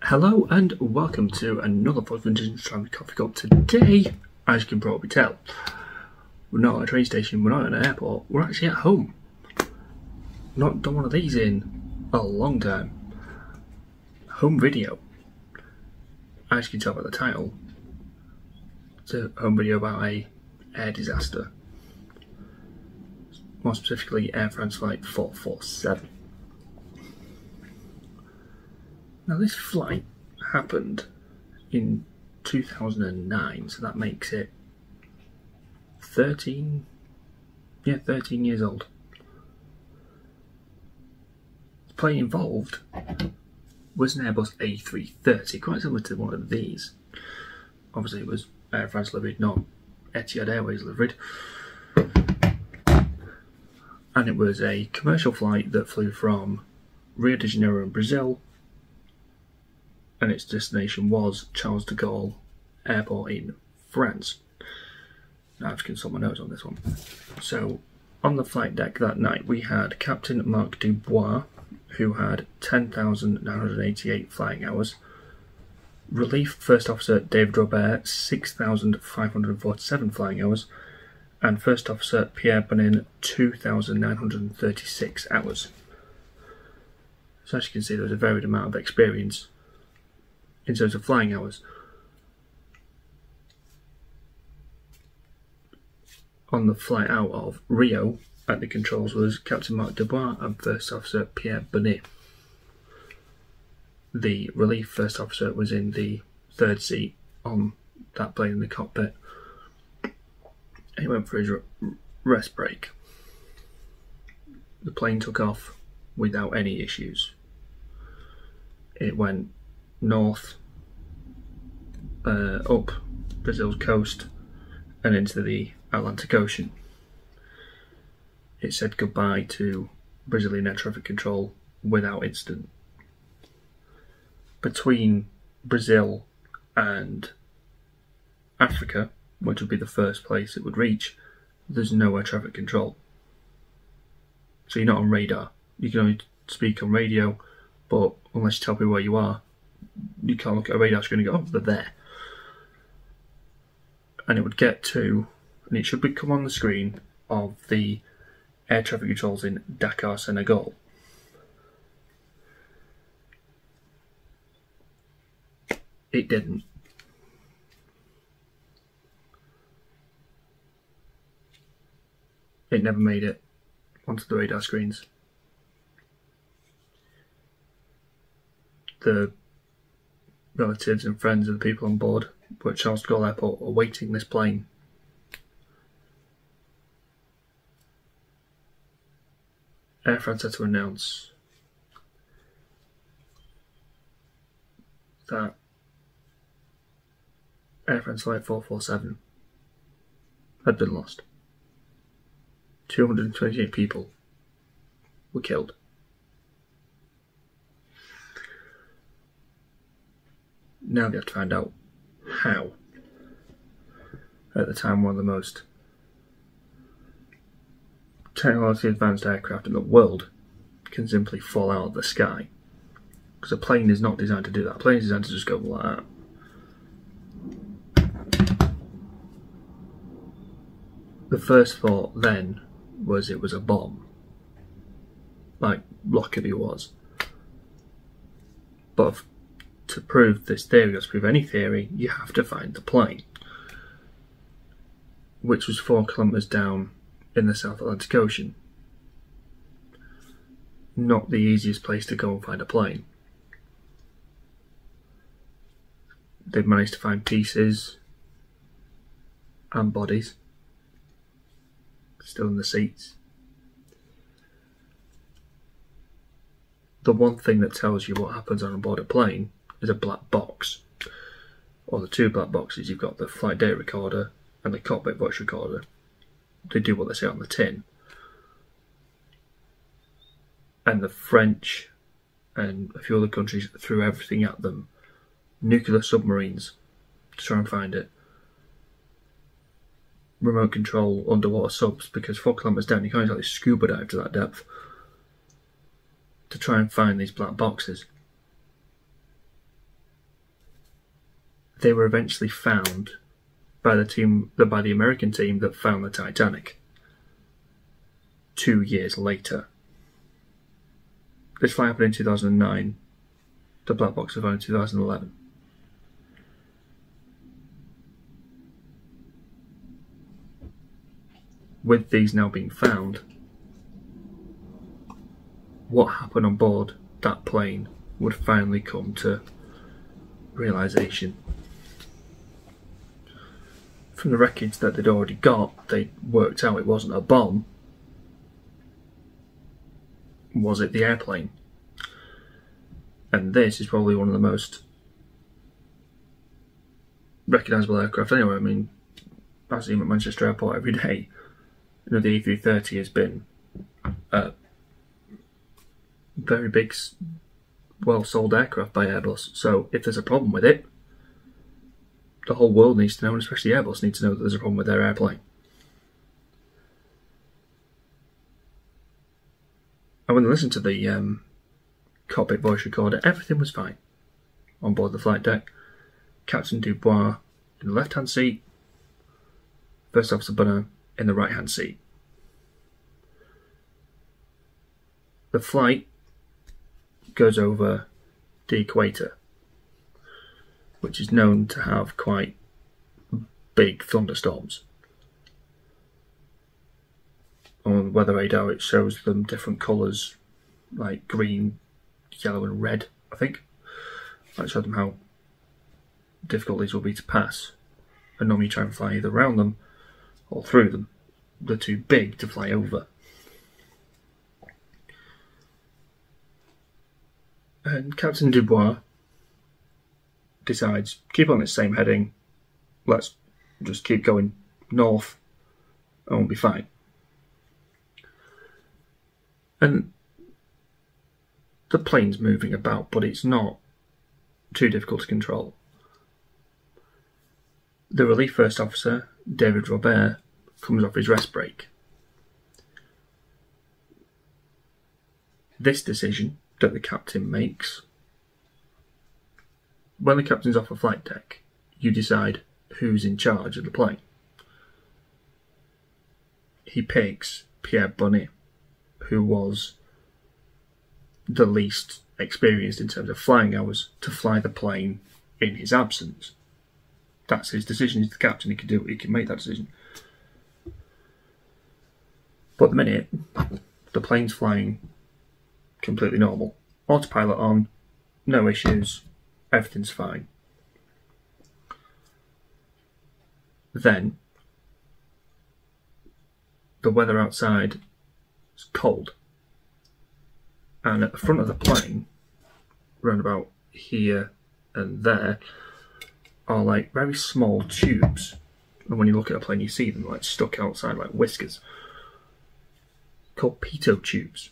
Hello and welcome to another Vintage Time Coffee Cup. Today, as you can probably tell, we're not at a train station, we're not at an airport, we're actually at home. Not done one of these in a long time. Home video. As you can tell by the title, it's a home video about a air disaster. More specifically, Air France Flight 447. Now this flight happened in 2009, so that makes it 13 years old. The plane involved was an Airbus A330, quite similar to one of these. Obviously it was Air France livered, not Etihad Airways livered. And it was a commercial flight that flew from Rio de Janeiro in Brazil, and its destination was Charles de Gaulle Airport in France. Now I have to consult my notes on this one. So, on the flight deck that night we had Captain Marc Dubois, who had 10,988 flying hours, Relief First Officer David Robert, 6,547 flying hours, and First Officer Pierre Bonin, 2,936 hours. So as you can see, there was a varied amount of experience in terms of flying hours. On the flight out of Rio, at the controls was Captain Marc Dubois and First Officer Pierre Bonin. The Relief First Officer was in the third seat on that plane in the cockpit. He went for his rest break. The plane took off without any issues. It went north, up Brazil's coast and into the Atlantic Ocean. It said goodbye to Brazilian air traffic control without incident. Between Brazil and Africa, which would be the first place it would reach, there's no air traffic control. So you're not on radar. You can only speak on radio, but unless you tell people where you are, you can't look at a radar screen and go, oh, they're there. And it would get to, and it should become on the screen of the air traffic controls in Dakar, Senegal. It didn't. It never made it onto the radar screens. The relatives and friends of the people on board were at Charles de Gaulle Airport awaiting this plane. Air France had to announce that Air France Flight 447 had been lost. 228 people were killed. Now they have to find out how. At the time, one of the most technologically advanced aircraft in the world can simply fall out of the sky. Because a plane is not designed to do that. A plane is designed to just go like that. The first thought then was it was a bomb, like Lockerbie was. But to prove this theory, or to prove any theory, you have to find the plane, which was 4 kilometres down in the South Atlantic Ocean. Not the easiest place to go and find a plane. They've managed to find pieces and bodies still in the seats. The one thing that tells you what happens on board a plane is a black box, or the two black boxes. You've got the flight data recorder and the cockpit voice recorder. They do what they say on the tin. And the French and a few other countries threw everything at them. Nuclear submarines to try and find it. Remote control underwater subs, because 4 kilometres down you can't exactly scuba dive to that depth. to try and find these black boxes. they were eventually found by the American team that found the Titanic 2 years later. This flight happened in 2009. The black box was found in 2011. With these now being found, what happened on board that plane would finally come to realisation. From the wreckage that they'd already got, they worked out it wasn't a bomb. Was it the airplane? And this is probably one of the most recognisable aircraft anyway. I mean, I see them at Manchester Airport every day. You know, the A330 has been a very big, well-sold aircraft by Airbus. So if there's a problem with it, the whole world needs to know, and especially Airbus needs to know that there's a problem with their airplane. And when I listened to the cockpit voice recorder, everything was fine on board the flight deck. Captain Dubois in the left-hand seat, First Officer Bunner in the right-hand seat. The flight goes over the equator, which is known to have quite big thunderstorms. On the weather radar it shows them different colours, like green, yellow and red, I think. That shows them how difficult these will be to pass. And normally you try and fly either around them or through them. They're too big to fly over. And Captain Dubois decides, keep on this same heading, let's just keep going north and we'll be fine. And the plane's moving about, but it's not too difficult to control. The relief first officer, David Robert, comes off his rest break. This decision that the captain makes, when the captain's off a flight deck, you decide who's in charge of the plane. He picks Pierre Bonnet, who was the least experienced in terms of flying hours, to fly the plane in his absence. That's his decision. He's the captain. He can do it. He can make that decision. But at the minute, the plane's flying completely normal. Autopilot on, no issues, everything's fine. Then, the weather outside is cold. And at the front of the plane, round about here and there, are like very small tubes. And when you look at a plane, you see them like stuck outside like whiskers, called pitot tubes.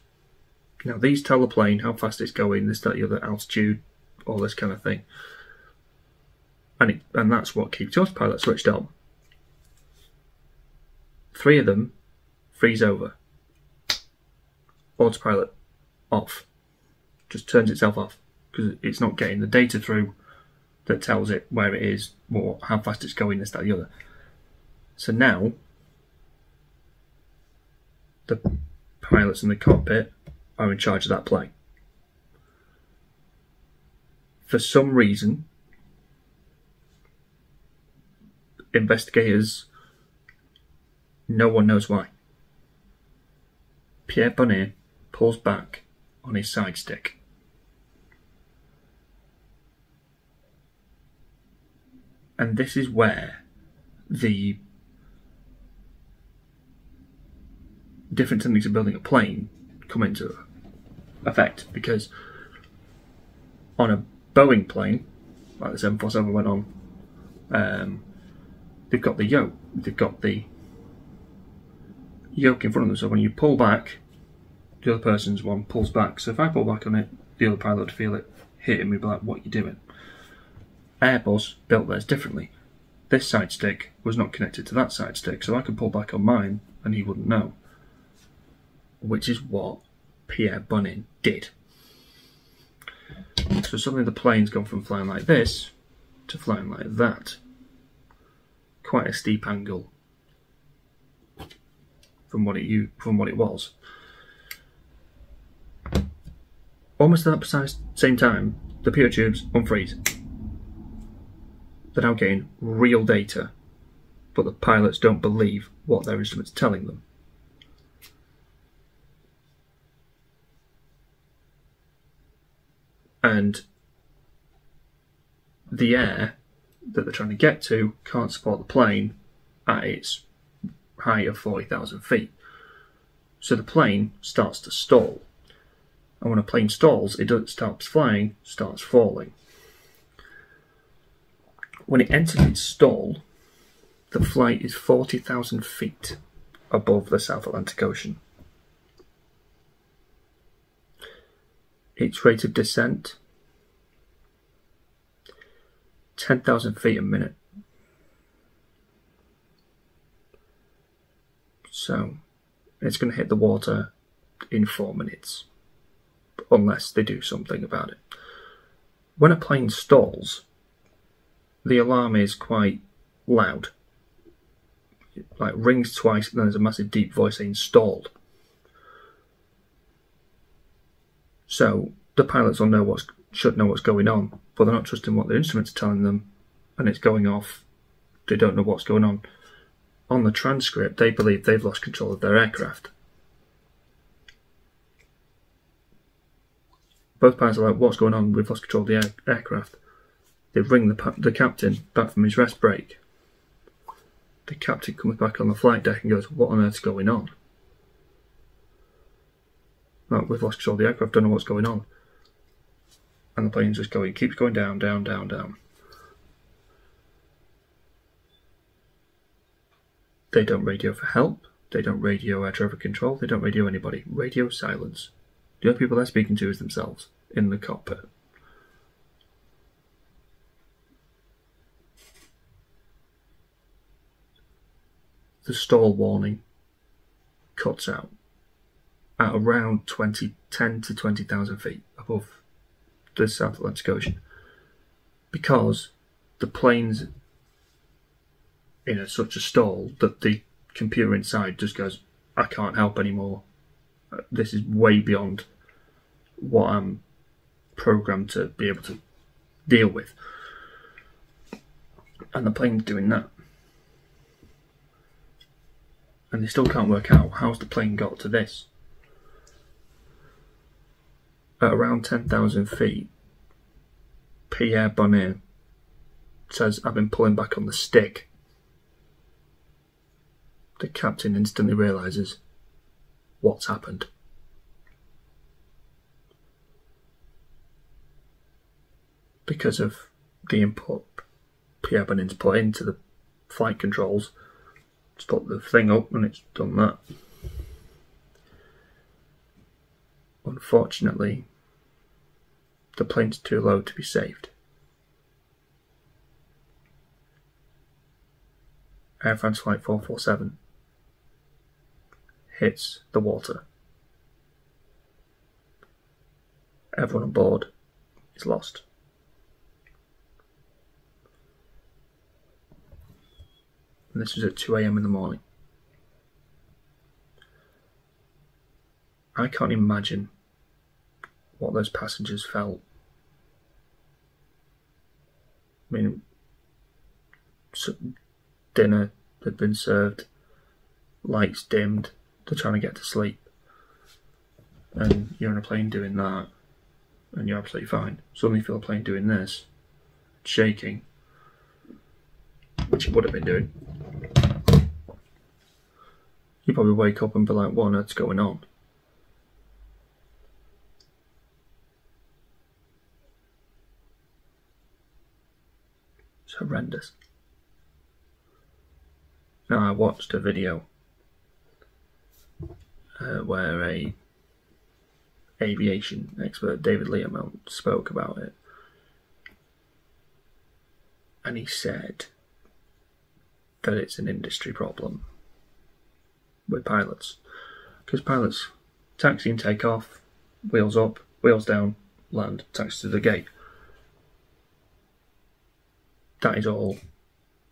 Now these tell the plane how fast it's going, this, that, the other, altitude, all this kind of thing. And that's what keeps the autopilot switched on. 3 of them freeze over. Autopilot off. Just turns itself off because it's not getting the data through that tells it where it is, or how fast it's going, this, that, the other. So now the pilots in the cockpit are in charge of that plane. For some reason, investigators, no one knows why, Pierre Bonnet pulls back on his side stick. And this is where the different techniques of building a plane come into effect, because on a Boeing plane, like the 747 went on, they've got the yoke. They've got the yoke in front of them, so when you pull back, the other person's one pulls back. So if I pull back on it, the other pilot would feel it hit him, he'd be like, what are you doing? Airbus built theirs differently. This side stick was not connected to that side stick, so I could pull back on mine and he wouldn't know. Which is what Pierre Bonnet did. So suddenly the plane's gone from flying like this to flying like that. Quite a steep angle from what it was. Almost at that precise same time, the pitot tubes unfreeze. They're now getting real data, but the pilots don't believe what their instruments are telling them. And the air that they're trying to get to can't support the plane at its height of 40,000 feet. So the plane starts to stall. And when a plane stalls, it stops flying, starts falling. When it enters its stall, the flight is 40,000 feet above the South Atlantic Ocean. Its rate of descent, 10,000 feet a minute. So it's going to hit the water in 4 minutes, unless they do something about it. When a plane stalls, the alarm is quite loud. It rings twice, and then there's a massive deep voice saying stalled. So the pilots will should know what's going on, but they're not trusting what their instruments are telling them, and it's going off. They don't know what's going on. On the transcript, they believe they've lost control of their aircraft. Both pilots are like, what's going on? We've lost control of the aircraft. They ring the captain back from his rest break. The captain comes back on the flight deck and goes, what on earth's going on? Like, we've lost control of the aircraft, don't know what's going on. And the plane just keeps going down, down, down, down. They don't radio for help. They don't radio air traffic control. They don't radio anybody. Radio silence. The only people they're speaking to is themselves in the cockpit. The stall warning cuts out at around 10 to 20,000 feet above the South Atlantic Ocean, because the plane's in such a stall that the computer inside just goes, I can't help anymore. This is way beyond what I'm programmed to be able to deal with. And the plane's doing that. And they still can't work out how's the plane got to this. At around 10,000 feet, Pierre Bonnet says, I've been pulling back on the stick. The captain instantly realises what's happened. Because of the input Pierre Bonnet's put into the flight controls, it's put the thing up and it's done that. Unfortunately, the plane's too low to be saved. Air France Flight 447 hits the water. Everyone on board is lost. And this was at 2 AM in the morning. I can't imagine what those passengers felt. I mean, dinner had been served, lights dimmed, they're trying to get to sleep. And you're on a plane doing that, and you're absolutely fine. Suddenly you feel a plane doing this, shaking, which it would have been doing. You probably wake up and be like, what on earth's going on? It's horrendous. Now, I watched a video where a aviation expert, David Learmount, spoke about it. And he said that it's an industry problem with pilots. Because pilots taxi and take off, wheels up, wheels down, land, taxi to the gate. that is all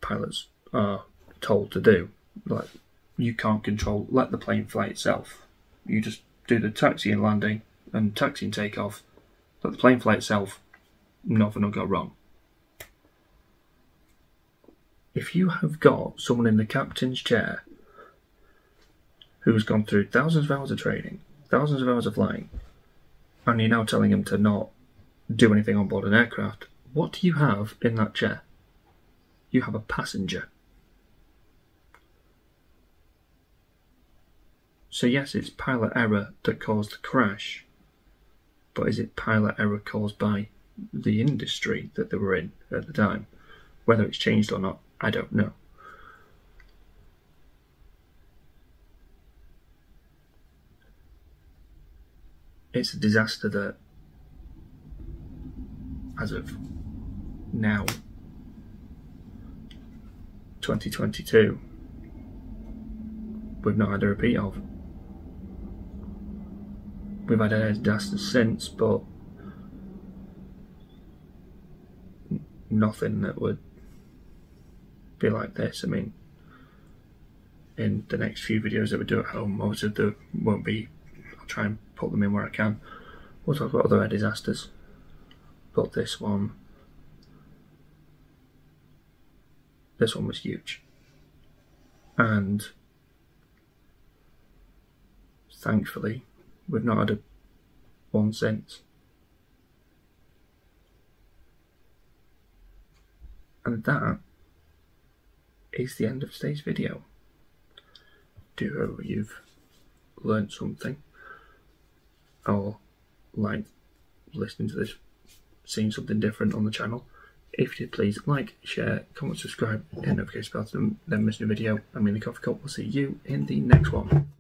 pilots are told to do. Like, you can't control, let the plane fly itself. You just do the taxi and landing and taxi and takeoff. Let the plane fly itself, nothing will go wrong. If you have got someone in the captain's chair who's gone through thousands of hours of training, thousands of hours of flying, and you're now telling him to not do anything on board an aircraft, what do you have in that chair? You have a passenger. So yes, it's pilot error that caused the crash, but is it pilot error caused by the industry that they were in at the time? Whether it's changed or not, I don't know. It's a disaster that, as of now, 2022, we've not had a repeat of. We've had air disasters since, but nothing that would be like this. I mean, in the next few videos that we do at home, most of them won't be, I'll try and put them in where I can. We'll talk about other air disasters, but this one was huge, and thankfully we've not had one since. And that is the end of today's video. Do hope you've learnt something, or like listening to this, seeing something different on the channel. If you did, please like, share, comment, subscribe, hit notification bell to then miss a video. I'm in the coffee cup. We'll see you in the next one.